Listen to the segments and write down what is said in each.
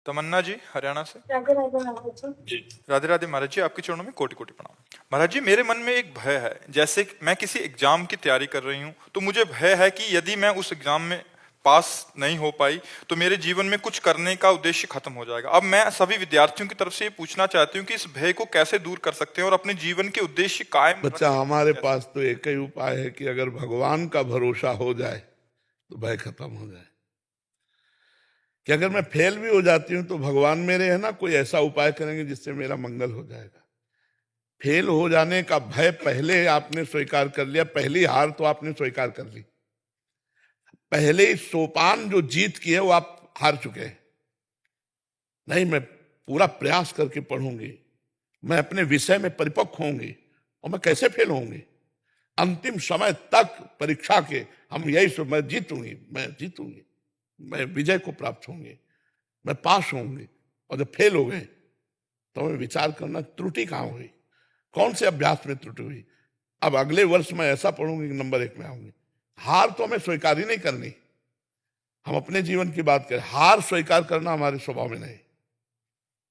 तमन्ना जी हरियाणा से। राधे राधे महाराज जी। राधे राधे महाराज जी, आपके चरणों में कोटि कोटि प्रणाम। महाराज जी, मेरे मन में एक भय है। जैसे कि मैं किसी एग्जाम की तैयारी कर रही हूँ, तो मुझे भय है कि यदि मैं उस एग्जाम में पास नहीं हो पाई तो मेरे जीवन में कुछ करने का उद्देश्य खत्म हो जाएगा। अब मैं सभी विद्यार्थियों की तरफ से ये पूछना चाहती हूँ कि इस भय को कैसे दूर कर सकते हैं और अपने जीवन के उद्देश्य कायम रख बच्चा, सकते हैं हमारे कैसे? पास तो एक ही उपाय है कि अगर भगवान का भरोसा हो जाए तो भय खत्म हो जाए। कि अगर मैं फेल भी हो जाती हूँ तो भगवान मेरे है ना, कोई ऐसा उपाय करेंगे जिससे मेरा मंगल हो जाएगा। फेल हो जाने का भय पहले आपने स्वीकार कर लिया, पहली हार तो आपने स्वीकार कर ली। पहले ही सोपान जो जीत की है वो आप हार चुके हैं। नहीं, मैं पूरा प्रयास करके पढ़ूंगी, मैं अपने विषय में परिपक्व होंगी और मैं कैसे फेल होंगी। अंतिम समय तक परीक्षा के हम यही मैं जीतूंगी, मैं विजय को प्राप्त होंगे, मैं पास होंगे। और जब फेल हो गए तो हमें विचार करना त्रुटि कहाँ हुई, कौन से अभ्यास में त्रुटि हुई। अब अगले वर्ष मैं ऐसा पढ़ूंगी कि नंबर 1 में आऊंगी। हार तो हमें स्वीकार ही नहीं करनी। हम अपने जीवन की बात करें, हार स्वीकार करना हमारे स्वभाव में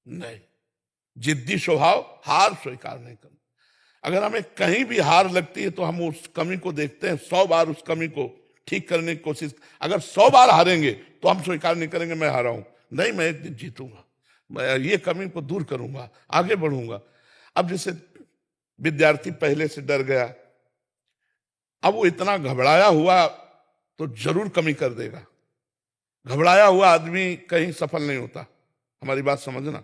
नहीं। जिद्दी स्वभाव, हार स्वीकार नहीं करना। अगर हमें कहीं भी हार लगती है तो हम उस कमी को देखते हैं, 100 बार उस कमी को ठीक करने की कोशिश। अगर 100 बार हारेंगे तो हम स्वीकार नहीं करेंगे मैं हारा हूं। नहीं, मैं एक दिन जीतूंगा, मैं ये कमी को दूर करूंगा, आगे बढ़ूंगा। अब जैसे विद्यार्थी पहले से डर गया, अब वो इतना घबराया हुआ तो जरूर कमी कर देगा। घबराया हुआ आदमी कहीं सफल नहीं होता। हमारी बात समझना,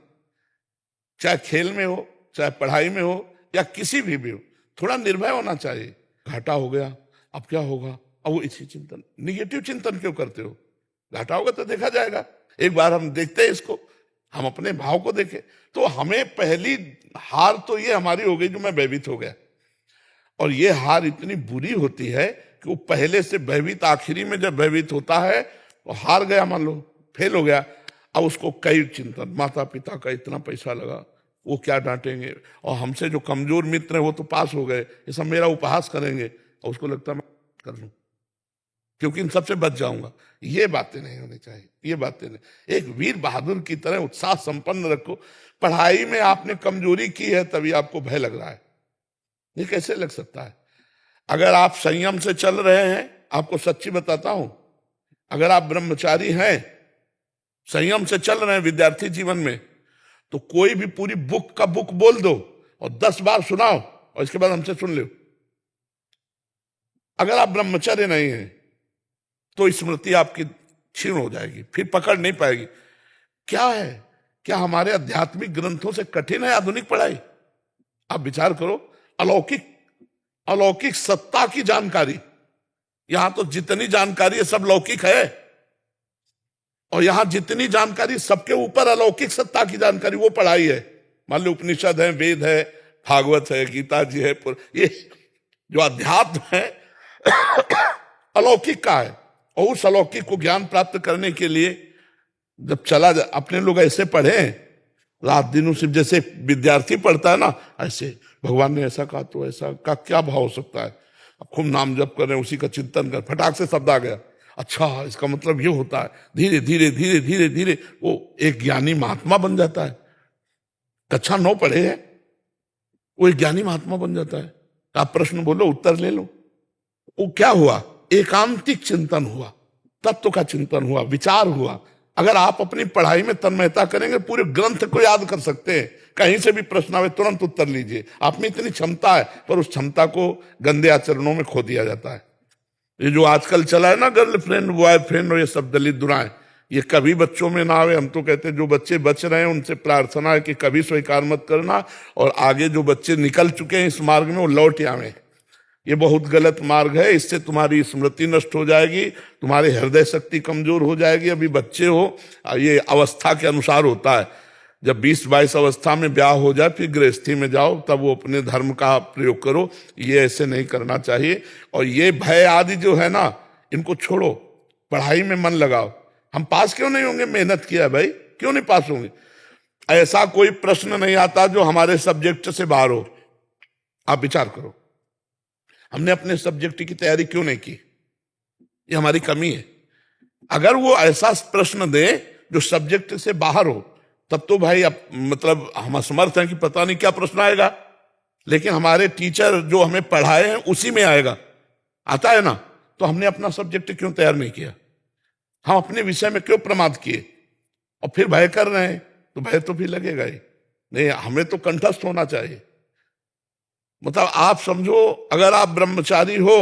चाहे खेल में हो, चाहे पढ़ाई में हो, या किसी भी हो, थोड़ा निर्भय होना चाहिए। घाटा हो गया, अब क्या होगा। अब वो इसी चिंतन, निगेटिव चिंतन क्यों करते हो। घाटा होगा तो देखा जाएगा। एक बार हम देखते हैं इसको, हम अपने भाव को देखें। तो हमें पहली हार तो ये हमारी हो गई जो मैं भयभीत हो गया। और ये हार इतनी बुरी होती है कि वो पहले से भयभीत, आखिरी में जब भयभीत होता है तो हार गया, मान लो फेल हो गया। अब उसको कई चिंतन, माता पिता का इतना पैसा लगा, वो क्या डांटेंगे, और हमसे जो कमजोर मित्र है वो तो पास हो गए, ये सब मेरा उपहास करेंगे, और उसको लगता है मैं कर लूं क्योंकि इन सबसे बच जाऊंगा। ये बातें नहीं होनी चाहिए, ये बातें नहीं। एक वीर बहादुर की तरह उत्साह संपन्न रखो। पढ़ाई में आपने कमजोरी की है तभी आपको भय लग रहा है, ये कैसे लग सकता है। अगर आप संयम से चल रहे हैं, आपको सच्ची बताता हूं, अगर आप ब्रह्मचारी हैं, संयम से चल रहे हैं विद्यार्थी जीवन में, तो कोई भी पूरी बुक का बुक बोल दो और 10 बार सुनाओ और इसके बाद हमसे सुन लो। अगर आप ब्रह्मचर्य नहीं हैं तो स्मृति आपकी क्षीण हो जाएगी, फिर पकड़ नहीं पाएगी। क्या है, क्या हमारे आध्यात्मिक ग्रंथों से कठिन है आधुनिक पढ़ाई। आप विचार करो, अलौकिक सत्ता की जानकारी, यहां तो जितनी जानकारी है सब लौकिक है, और यहां जितनी जानकारी सबके ऊपर अलौकिक सत्ता की जानकारी, वो पढ़ाई है। मान लो उपनिषद है, वेद है, भागवत है, गीता जी है, ये जो अध्यात्म है अलौकिक का है। और उस अलौकिक को ज्ञान प्राप्त करने के लिए जब चला जा, अपने लोग ऐसे पढ़े रात दिन, सिर्फ जैसे विद्यार्थी पढ़ता है ना, ऐसे भगवान ने ऐसा कहा तो ऐसा का क्या भाव हो सकता है। अब खूब नाम जप कर रहे हैं, उसी का चिंतन कर, फटाक से शब्द आ गया, अच्छा इसका मतलब ये होता है। धीरे धीरे धीरे धीरे धीरे वो एक ज्ञानी महात्मा बन जाता है। कक्षा 9 पढ़े है, वो एक ज्ञानी महात्मा बन जाता है। आप प्रश्न बोलो, उत्तर ले लो। वो क्या हुआ, एकांतिक चिंतन हुआ, तत्व का चिंतन हुआ, विचार हुआ। अगर आप अपनी पढ़ाई में तन्मयता करेंगे, पूरे ग्रंथ को याद कर सकते हैं। कहीं से भी प्रश्न आवे तुरंत उत्तर लीजिए। आप में इतनी क्षमता है, पर उस क्षमता को गंदे आचरणों में खो दिया जाता है। ये जो आजकल चला है ना, गर्लफ्रेंड बॉयफ्रेंड और ये सब दलित दुराएं, ये कभी बच्चों में ना आवे। हम तो कहते हैं जो बच्चे बच रहे हैं उनसे प्रार्थना है कि कभी स्वीकार मत करना, और आगे जो बच्चे निकल चुके हैं इस मार्ग में वो लौट आवे। ये बहुत गलत मार्ग है, इससे तुम्हारी स्मृति नष्ट हो जाएगी, तुम्हारी हृदय शक्ति कमजोर हो जाएगी। अभी बच्चे हो, ये अवस्था के अनुसार होता है। जब 20-22 अवस्था में ब्याह हो जाए फिर गृहस्थी में जाओ, तब वो अपने धर्म का प्रयोग करो। ये ऐसे नहीं करना चाहिए। और ये भय आदि जो है ना, इनको छोड़ो, पढ़ाई में मन लगाओ। हम पास क्यों नहीं होंगे, मेहनत किया भाई, क्यों नहीं पास होंगे। ऐसा कोई प्रश्न नहीं आता जो हमारे सब्जेक्ट से बाहर हो। आप विचार करो, हमने अपने सब्जेक्ट की तैयारी क्यों नहीं की, ये हमारी कमी है। अगर वो ऐसा प्रश्न दे जो सब्जेक्ट से बाहर हो, तब तो भाई अब मतलब हम असमर्थ हैं कि पता नहीं क्या प्रश्न आएगा, लेकिन हमारे टीचर जो हमें पढ़ाए हैं उसी में आएगा, आता है ना, तो हमने अपना सब्जेक्ट क्यों तैयार नहीं किया? हम अपने विषय में क्यों प्रमाद किए? और फिर भय कर रहे हैं, तो भय तो फिर लगेगा ही नहीं। हमें तो कंठस्थ होना चाहिए। मतलब आप समझो, अगर आप ब्रह्मचारी हो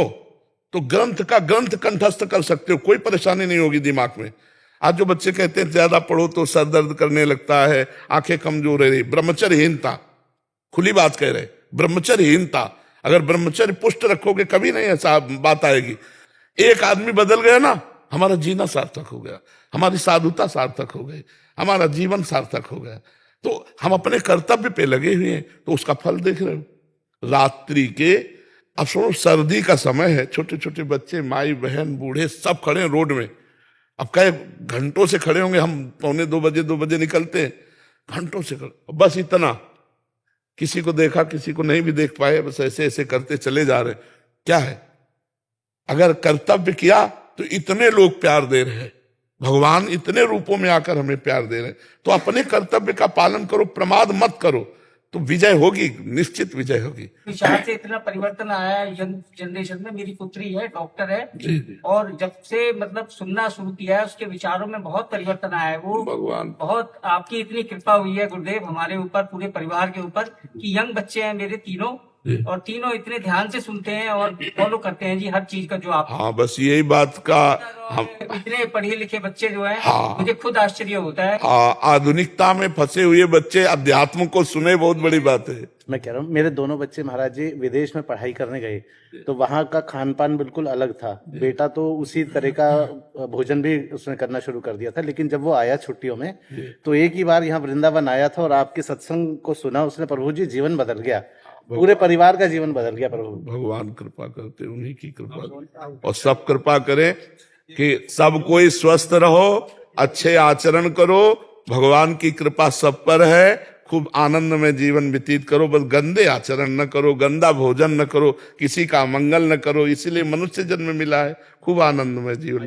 तो ग्रंथ का ग्रंथ कंठस्थ कर सकते हो, कोई परेशानी नहीं होगी दिमाग में। आज जो बच्चे कहते हैं ज्यादा पढ़ो तो सर दर्द करने लगता है, आंखें कमजोर है, ब्रह्मचर्यहीनता, खुली बात कह रहे, ब्रह्मचर्यहीनता। अगर ब्रह्मचर्य पुष्ट रखोगे कभी नहीं ऐसा बात आएगी। एक आदमी बदल गया ना, हमारा जीना सार्थक हो गया, हमारी साधुता सार्थक हो गई, हमारा जीवन सार्थक हो गया। तो हम अपने कर्तव्य पे लगे हुए हैं, तो उसका फल देख रहे हो। रात्रि के, अब सुनो, सर्दी का समय है, छोटे छोटे बच्चे, माई बहन, बूढ़े सब खड़े हैं रोड में। अब कई घंटों से खड़े होंगे, हम 2 बजे निकलते हैं, घंटों से खड़े, बस इतना, किसी को देखा किसी को नहीं भी देख पाए, बस ऐसे ऐसे करते चले जा रहे। क्या है? अगर कर्तव्य किया तो इतने लोग प्यार दे रहे हैं, भगवान इतने रूपों में आकर हमें प्यार दे रहे हैं, तो अपने कर्तव्य का पालन करो, प्रमाद मत करो, तो विजय होगी, निश्चित विजय होगी। विचार से इतना परिवर्तन आया है यंग जनरेशन में। मेरी पुत्री है, डॉक्टर है, जी जी, और जब से मतलब सुनना शुरू किया है, उसके विचारों में बहुत परिवर्तन आया है। वो भगवान बहुत, आपकी इतनी कृपा हुई है गुरुदेव हमारे ऊपर, पूरे परिवार के ऊपर, कि यंग बच्चे हैं मेरे तीनों, और तीनों इतने ध्यान से सुनते हैं और फॉलो करते हैं जी हर चीज का जो आप। हाँ, बस यही बात का हम, इतने पढ़े लिखे बच्चे जो हैं, हाँ, मुझे खुद आश्चर्य होता है। आधुनिकता में फंसे हुए बच्चे अध्यात्म को सुने, बहुत बड़ी बात है। मैं कह रहा हूँ, मेरे दोनों बच्चे महाराज जी विदेश में पढ़ाई करने गए, तो वहाँ का खान पान बिल्कुल अलग था। बेटा तो उसी तरह का भोजन भी उसने करना शुरू कर दिया था, लेकिन जब वो आया छुट्टियों में, तो एक ही बार यहाँ वृंदावन आया था और आपके सत्संग को सुना उसने, प्रभु जी जीवन बदल गया, पूरे परिवार का जीवन बदल गया। प्रभु भगवान कृपा करते, उन्हीं की कृपा, और सब कृपा करें कि सब कोई स्वस्थ रहो, अच्छे आचरण करो, भगवान की कृपा सब पर है, खूब आनंद में जीवन व्यतीत करो, बस गंदे आचरण न करो, गंदा भोजन न करो, किसी का मंगल न करो, इसीलिए मनुष्य जन्म मिला है, खूब आनंद में जीवन